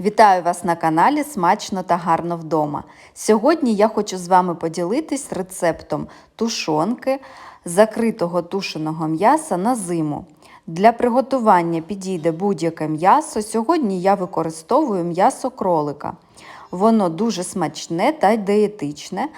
Вітаю вас на каналі Смачно та гарно вдома. Сьогодні я хочу з вами поділитись рецептом тушонки закритого тушеного м'яса на зиму. Для приготування підійде будь-яке м'ясо. Сьогодні я використовую м'ясо кролика. Воно дуже смачне та дієтичне,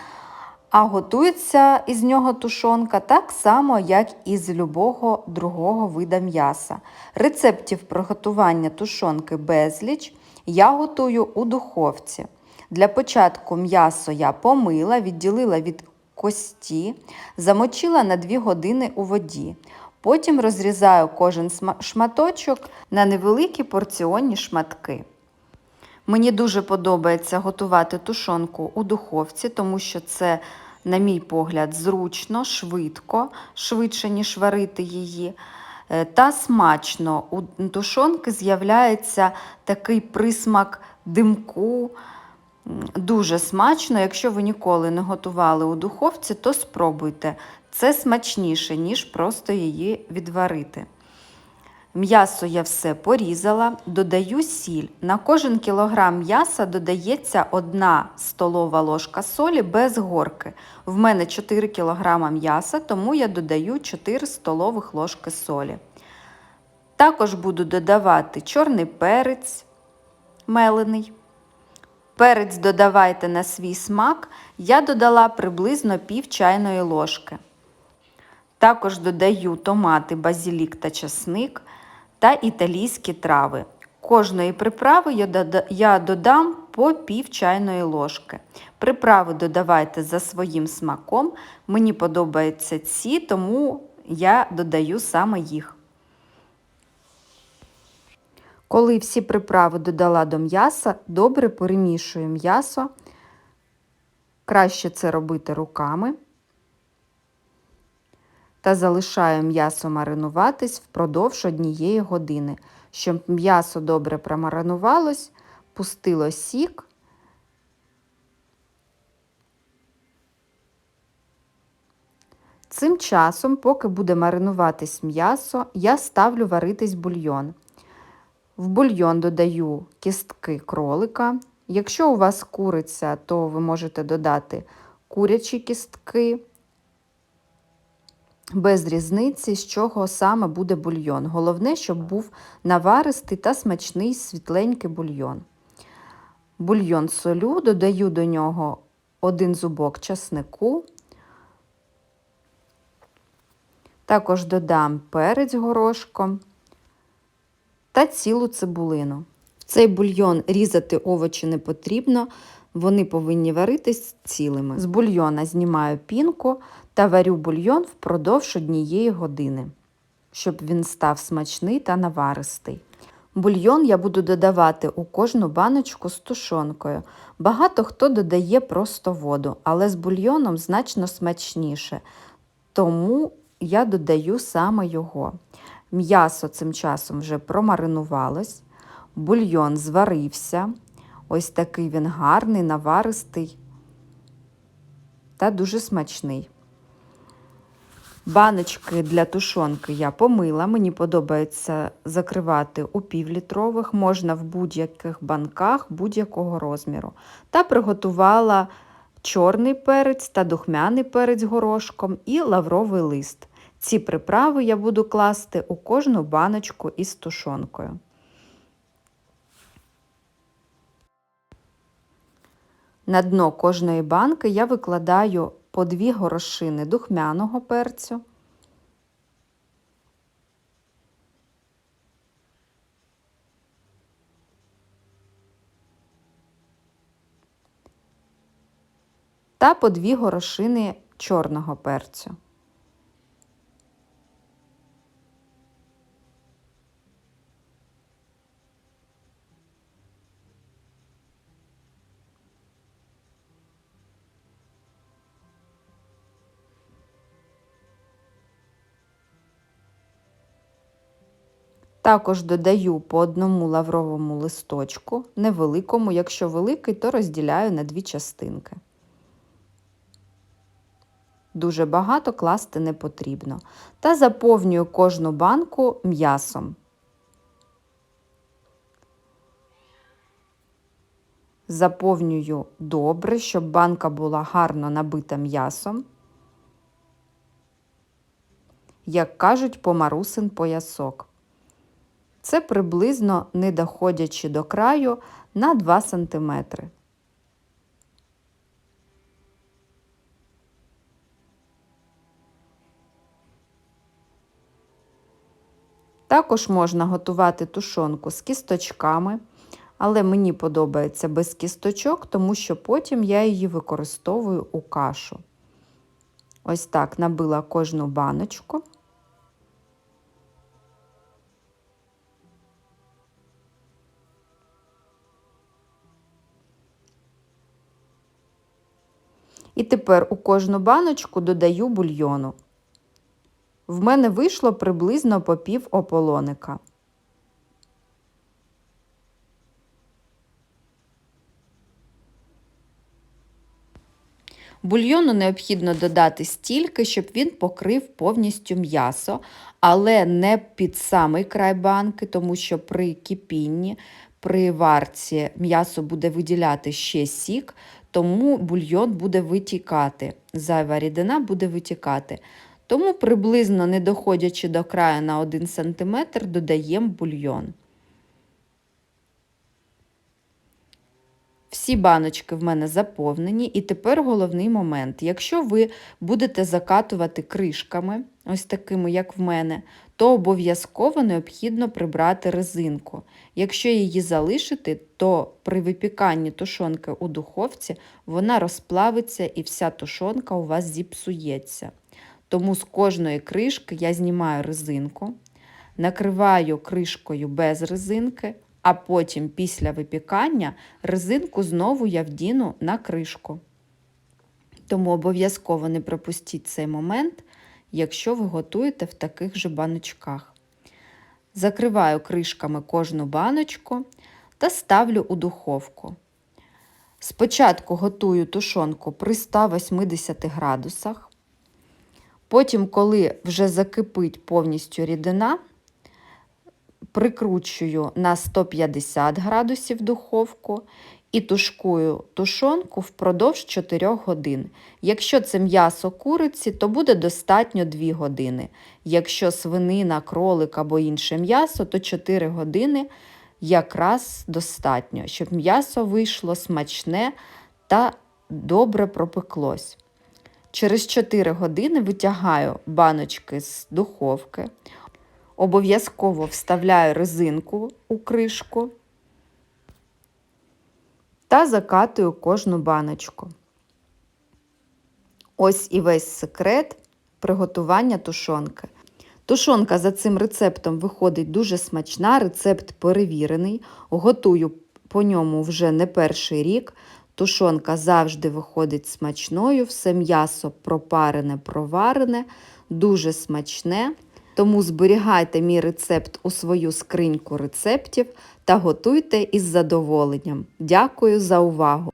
а готується із нього тушонка так само, як і з любого другого вида м'яса. Рецептів приготування тушонки безліч. Я готую у духовці. Для початку м'ясо я помила, відділила від кості, замочила на 2 години у воді. Потім розрізаю кожен шматочок на невеликі порціонні шматки. Мені дуже подобається готувати тушонку у духовці, тому що це, на мій погляд, зручно, швидко, швидше, ніж варити її. Та смачно. У тушонки з'являється такий присмак димку. Дуже смачно. Якщо ви ніколи не готували у духовці, то спробуйте. Це смачніше, ніж просто її відварити. М'ясо я все порізала, додаю сіль. На кожен кілограм м'яса додається 1 столова ложка солі без горки. В мене 4 кг м'яса, тому я додаю 4 столових ложки солі. Також буду додавати чорний перець мелений. Перець додавайте на свій смак, я додала приблизно пів чайної ложки. Також додаю томати, базилік та часник та італійські трави. Кожної приправи я додам по пів чайної ложки. Приправи додавайте за своїм смаком. Мені подобаються ці, тому я додаю саме їх. Коли всі приправи додала до м'яса, добре перемішую м'ясо. Краще це робити руками. Та залишаю м'ясо маринуватись впродовж 1 години, щоб м'ясо добре промаринувалось, пустило сік. Цим часом, поки буде маринуватись м'ясо, я ставлю варитись бульйон. В бульйон додаю кістки кролика. Якщо у вас куриця, то ви можете додати курячі кістки. Без різниці, з чого саме буде бульйон. Головне, щоб був наваристий та смачний світленький бульйон. Бульйон солю, додаю до нього 1 зубок часнику. Також додам перець горошком та цілу цибулину. В цей бульйон різати овочі не потрібно, вони повинні варитись цілими. З бульйона знімаю пінку та варю бульйон впродовж 1 години, щоб він став смачний та наваристий. Бульйон я буду додавати у кожну баночку з тушонкою. Багато хто додає просто воду, але з бульйоном значно смачніше, тому я додаю саме його. М'ясо цим часом вже промаринувалось, бульйон зварився. Ось такий він гарний, наваристий та дуже смачний. Баночки для тушонки я помила, мені подобається закривати у півлітрових, можна в будь-яких банках будь-якого розміру. Та приготувала чорний перець та духмяний перець горошком і лавровий лист. Ці приправи я буду класти у кожну баночку із тушонкою. На дно кожної банки я викладаю по 2 горошини духмяного перцю. Та по 2 горошини чорного перцю. Також додаю по 1 лавровому листочку, невеликому, якщо великий, то розділяю на 2 частинки. Дуже багато класти не потрібно. Та заповнюю кожну банку м'ясом. Заповнюю добре, щоб банка була гарно набита м'ясом. Як кажуть, по марусин поясок. Це приблизно, не доходячи до краю, на 2 см. Також можна готувати тушонку з кісточками, але мені подобається без кісточок, тому що потім я її використовую у кашу. Ось так набила кожну баночку. І тепер у кожну баночку додаю бульйону. В мене вийшло приблизно по пів ополоника. Бульйону необхідно додати стільки, щоб він покрив повністю м'ясо, але не під самий край банки, тому що при кипінні, при варці м'ясо буде виділяти ще сік, тому бульйон буде витікати, зайва рідина буде витікати. Тому приблизно не доходячи до краю на 1 см, додаємо бульйон. Всі баночки в мене заповнені, і тепер головний момент. Якщо ви будете закатувати кришками, ось такими, як в мене, то обов'язково необхідно прибрати резинку. Якщо її залишити, то при випіканні тушонки у духовці вона розплавиться і вся тушонка у вас зіпсується. Тому з кожної кришки я знімаю резинку, накриваю кришкою без резинки, а потім після випікання резинку знову я вдіну на кришку. Тому обов'язково не пропустіть цей момент, якщо ви готуєте в таких же баночках. Закриваю кришками кожну баночку та ставлю у духовку. Спочатку готую тушонку при 180 градусах. Потім, коли вже закипить повністю рідина, прикручую на 150 градусів духовку і тушкую тушонку впродовж 4 годин. Якщо це м'ясо куриці, то буде достатньо 2 години. Якщо свинина, кролик або інше м'ясо, то 4 години якраз достатньо, щоб м'ясо вийшло смачне та добре пропеклось. Через 4 години витягаю баночки з духовки, обов'язково вставляю резинку у кришку та закатую кожну баночку. Ось і весь секрет приготування тушонки. Тушонка за цим рецептом виходить дуже смачна, рецепт перевірений, готую по ньому вже не перший рік. Тушонка завжди виходить смачною, все м'ясо пропарене, проварене, дуже смачне. Тому зберігайте мій рецепт у свою скриньку рецептів та готуйте із задоволенням. Дякую за увагу!